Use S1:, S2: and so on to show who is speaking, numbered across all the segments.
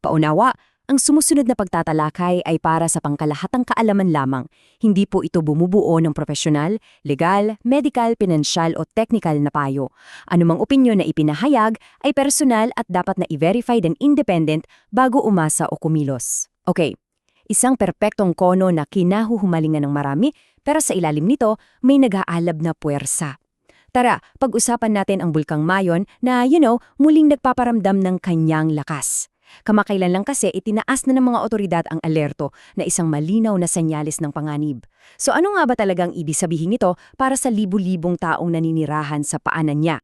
S1: Paunawa, ang sumusunod na pagtatalakay ay para sa pangkalahatang kaalaman lamang. Hindi po ito bumubuo ng profesional, legal, medical, pinansyal o technical na payo. Anumang opinyon na ipinahayag ay personal at dapat na i-verified and independent bago umasa o kumilos. Okay, isang perpektong kono na kinahuhumalingan ng marami pero sa ilalim nito may nag-aalab na puwersa. Tara, pag-usapan natin ang Bulkang Mayon na, muling nagpaparamdam ng kanyang lakas. Kamakailan lang kasi itinaas na ng mga otoridad ang alerto na isang malinaw na senyales ng panganib. So ano nga ba talagang ibig sabihin nito para sa libu-libong taong naninirahan sa paanan niya?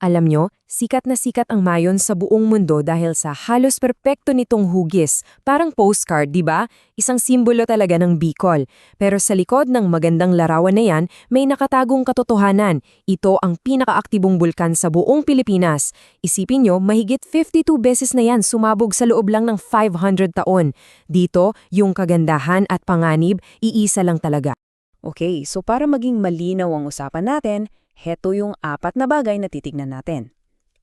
S2: Alam nyo, sikat na sikat ang Mayon sa buong mundo dahil sa halos perpekto nitong hugis. Parang postcard, di ba? Isang simbolo talaga ng Bicol. Pero sa likod ng magandang larawan na yan, may nakatagong katotohanan. Ito ang pinakaaktibong bulkan sa buong Pilipinas. Isipin nyo, mahigit 52 beses na yan sumabog sa loob lang ng 500 taon. Dito, yung kagandahan at panganib, iisa lang talaga.
S1: Okay, so para maging malinaw ang usapan natin, heto yung 4 na bagay na titignan natin.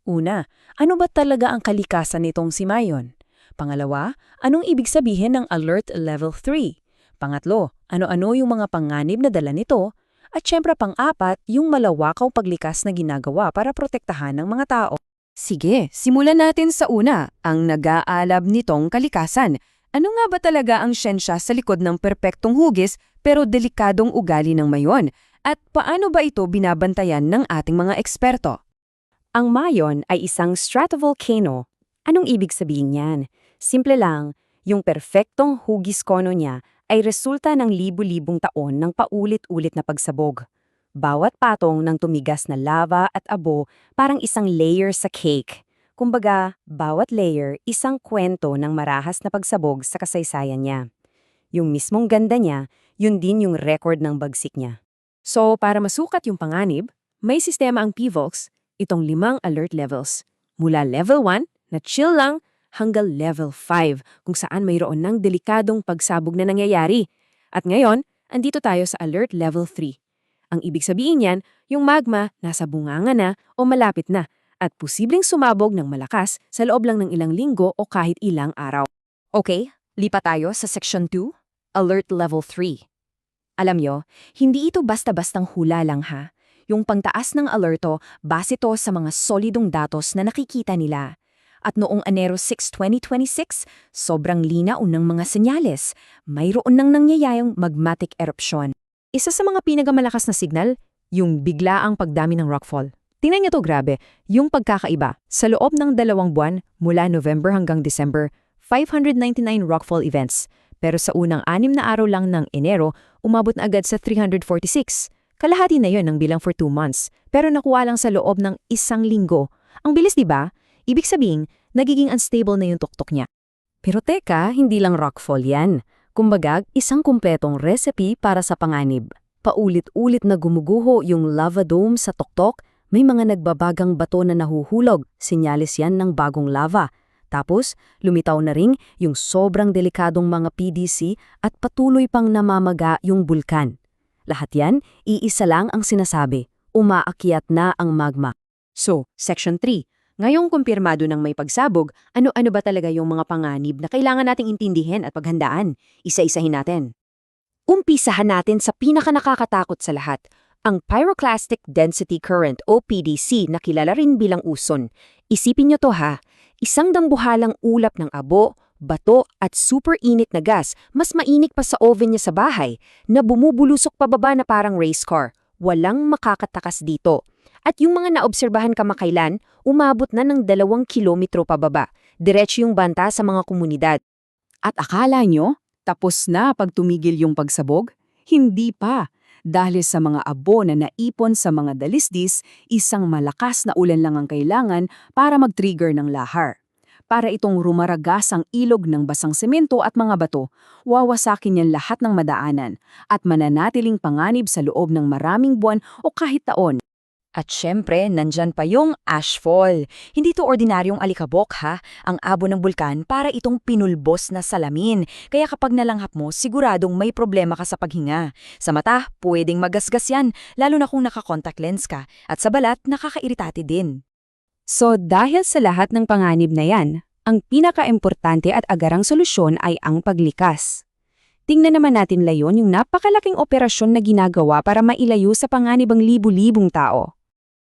S1: Una, ano ba talaga ang kalikasan nitong si Mayon? Pangalawa, anong ibig sabihin ng Alert Level 3? Pangatlo, ano-ano yung mga panganib na dala nito? At syempre pang-apat, yung malawakaw paglikas na ginagawa para protektahan ng mga tao. Sige, simulan natin sa una, ang nag-aalab nitong kalikasan. Ano nga ba talaga ang siyensya sa likod ng perpektong hugis pero delikadong ugali ng Mayon? At paano ba ito binabantayan ng ating mga eksperto?
S2: Ang Mayon ay isang stratovolcano. Anong ibig sabihin niyan? Simple lang, yung perfectong hugis kono niya ay resulta ng libu-libong taon ng paulit-ulit na pagsabog. Bawat patong ng tumigas na lava at abo parang isang layer sa cake. Kumbaga, bawat layer isang kwento ng marahas na pagsabog sa kasaysayan niya. Yung mismong ganda niya, yun din yung record ng bagsik niya. So, para masukat yung panganib, may sistema ang PVOLCS, itong 5 alert levels. Mula level 1, na chill lang, hanggang level 5, kung saan mayroon ng delikadong pagsabog na nangyayari. At ngayon, andito tayo sa alert level 3. Ang ibig sabihin niyan, yung magma nasa bunganga na o malapit na, at posibleng sumabog ng malakas sa loob lang ng ilang linggo o kahit ilang araw.
S1: Okay, lipat tayo sa Section 2, Alert Level 3. Alam nyo, hindi ito basta-bastang hula lang ha. Yung pagtaas ng alerto, base to sa mga solidong datos na nakikita nila. At noong Enero 6, 2026, sobrang linaw ng mga senyales. Mayroon nang nangyayayang magmatic eruption. Isa sa mga pinakamalakas na signal, yung biglaang pagdami ng rockfall. Tingnan niyo to, grabe, yung pagkakaiba. Sa loob ng 2 buwan, mula November hanggang December, 599 rockfall events. Pero sa unang 6 na araw lang ng Enero, umabot na agad sa 346. Kalahati na yon ng bilang for 2 months, pero nakuha lang sa loob ng 1 linggo. Ang bilis, di ba? Ibig sabihin, nagiging unstable na yung tuktok niya. Pero teka, hindi lang rockfall yan. Kumbaga, isang kumpletong recipe para sa panganib. Paulit-ulit na gumuguho yung lava dome sa tuktok, may mga nagbabagang bato na nahuhulog, sinyalis yan ng bagong lava. Tapos, lumitaw na ring yung sobrang delikadong mga PDC at patuloy pang namamaga yung bulkan. Lahat yan, iisa lang ang sinasabi, umaakyat na ang magma. So, Section 3. Ngayong kumpirmado ng may pagsabog, ano-ano ba talaga yung mga panganib na kailangan nating intindihin at paghandaan? Isa-isahin natin. Umpisahan natin sa pinakanakakatakot sa lahat, ang Pyroclastic Density Current o PDC na kilala rin bilang uson. Isipin nyo to ha. Isang dambuhalang ulap ng abo, bato at super init na gas, mas mainit pa sa oven niya sa bahay, na bumubulusok pababa na parang race car. Walang makakatakas dito. At yung mga naobserbahan kamakailan, umabot na ng 2 kilometro pababa. Diretso yung banta sa mga komunidad.
S3: At akala nyo, tapos na pag tumigil yung pagsabog? Hindi pa. Dahil sa mga abo na naipon sa mga dalisdis, isang malakas na ulan lang ang kailangan para mag-trigger ng lahar. Para itong rumaragas ang ilog ng basang semento at mga bato, wawasakin yan lahat ng madaanan at mananatiling panganib sa loob ng maraming buwan o kahit taon.
S1: At syempre, nandyan pa yung ashfall. Hindi to ordinaryong alikabok ha, ang abo ng bulkan para itong pinulbos na salamin. Kaya kapag nalanghap mo, siguradong may problema ka sa paghinga. Sa mata, pwedeng magasgas yan, lalo na kung naka-contact lens ka. At sa balat, nakakairitate din.
S2: So dahil sa lahat ng panganib na yan, Ang pinakaimportante at agarang solusyon ay ang paglikas. Tingnan naman natin layon yung napakalaking operasyon na ginagawa para mailayo sa panganib ang libu-libong tao.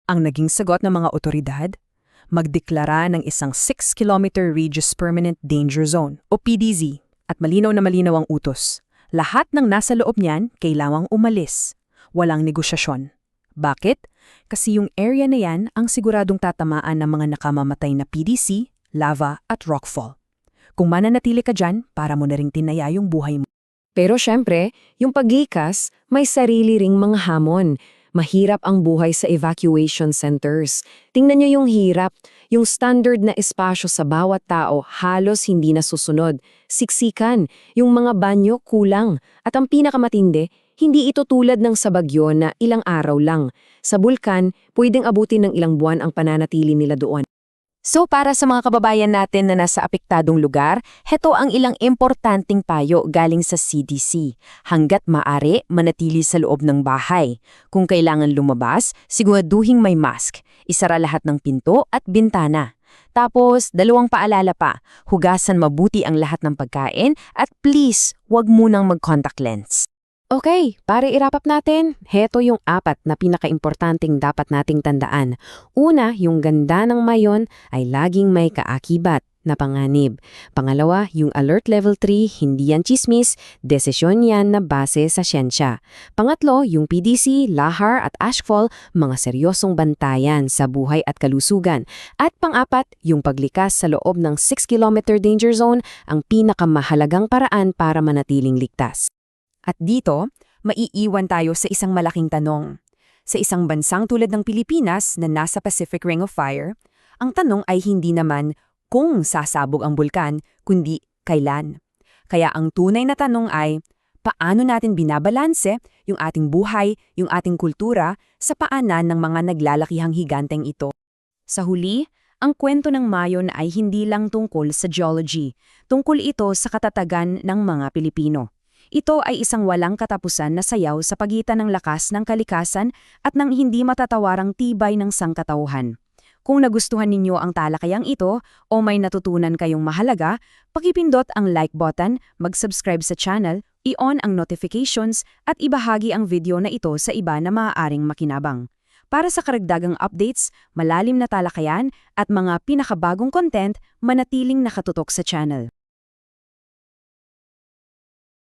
S1: Ang naging sagot ng mga otoridad? Magdeklara ng isang 6-kilometer Radius Permanent Danger Zone o PDZ at malinaw na malinaw ang utos. Lahat ng nasa loob niyan kailangang umalis. Walang negosyasyon. Bakit? Kasi yung area na yan ang siguradong tatamaan ng mga nakamamatay na PDC, lava at rockfall. Kung mananatili ka dyan, para mo na ring tinaya yung buhay mo.
S2: Pero syempre, yung paglikas, may sarili ring mga hamon. Mahirap ang buhay sa evacuation centers. Tingnan nyo yung hirap. Yung standard na espasyo sa bawat tao halos hindi nasusunod. Siksikan, yung mga banyo kulang. At ang pinakamatindi, hindi ito tulad ng sa bagyo na ilang araw lang. Sa bulkan, pwedeng abutin ng ilang buwan ang pananatili nila doon. So para sa mga kababayan natin na nasa apektadong lugar, heto ang ilang importanteng payo galing sa CDC. Hanggat maaari, manatili sa loob ng bahay. Kung kailangan lumabas, siguraduhing may mask. Isara lahat ng pinto at bintana. Tapos, 2 paalala pa. Hugasan mabuti ang lahat ng pagkain at please, huwag munang mag-contact lens. Okay, para i-wrap up natin, heto yung 4 na pinakaimportanteng dapat nating tandaan. Una, yung ganda ng mayon ay laging may kaakibat na panganib. Pangalawa, yung alert level 3, hindi yan chismis, desisyon yan na base sa siyensya. Pangatlo, yung PDC, lahar at ashfall, mga seryosong bantayan sa buhay at kalusugan. At pang-4, yung paglikas sa loob ng 6-kilometer danger zone, ang pinakamahalagang paraan para manatiling ligtas.
S1: At dito, maiiwan tayo sa isang malaking tanong. Sa isang bansang tulad ng Pilipinas na nasa Pacific Ring of Fire, ang tanong ay hindi naman kung sasabog ang bulkan, kundi kailan. Kaya ang tunay na tanong ay, paano natin binabalanse yung ating buhay, yung ating kultura sa paanan ng mga naglalakihang higanteng ito? Sa huli, ang kwento ng Mayon ay hindi lang tungkol sa geology. Tungkol ito sa katatagan ng mga Pilipino. Ito ay isang walang katapusan na sayaw sa pagitan ng lakas ng kalikasan at ng hindi matatawarang tibay ng sangkatauhan. Kung nagustuhan ninyo ang talakayang ito o may natutunan kayong mahalaga, pakipindot ang like button, mag-subscribe sa channel, i-on ang notifications at ibahagi ang video na ito sa iba na maaaring makinabang. Para sa karagdagang updates, malalim na talakayan at mga pinakabagong content, manatiling nakatutok sa channel.